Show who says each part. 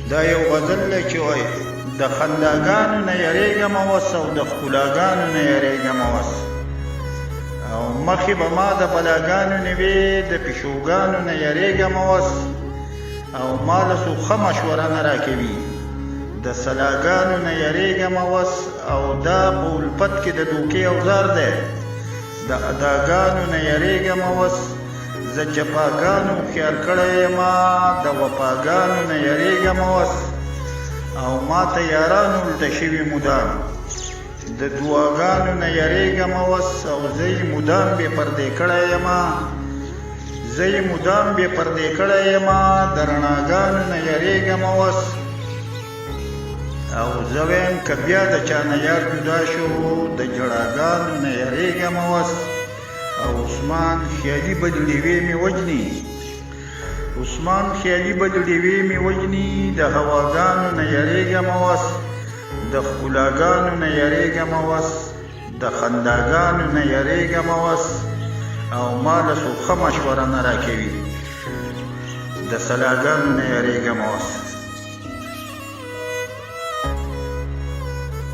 Speaker 1: دا یو غزل دی چې وایي د خنداګانو نه یریږم اوس او د ښکلاګانو نه یریږم اوس او مخې به ما د بلاګانو نه وي د پیشوګانو نه یریږم اوس او ما له څوک ښه مشوره نه راکوي د سلاګانو نه یریږم اوس او دا په الفت کې د دوکې اوزار دی د اداګانو نه یریږم اوس زه جفاګانو خیال کړی یمه د وفاګانو نه یریږم اوس او ما ته یارانو الټه شوي مدام د دعاګانو نه یریږم اوس او زه یې مدام بې پردې کړی یمه زه یې مدام بې پردې کړی یمه د رڼاګانو نه یریږم اوس او زه وایم که بیا د چا نه یار جدا شو د ژړاګانو نه یریږم اوس او عثمان خیالي بدلېوې مې وجني عثمان خیالي بدلېوې مې وجني د هواګانو نه یریږم اوس د ښکلاګانو نه یریږم اوس د خنداګانو نه یریږم اوس او ما له څوک ښه مشوره نه راکوي د سلاګانو نه یریږم اوس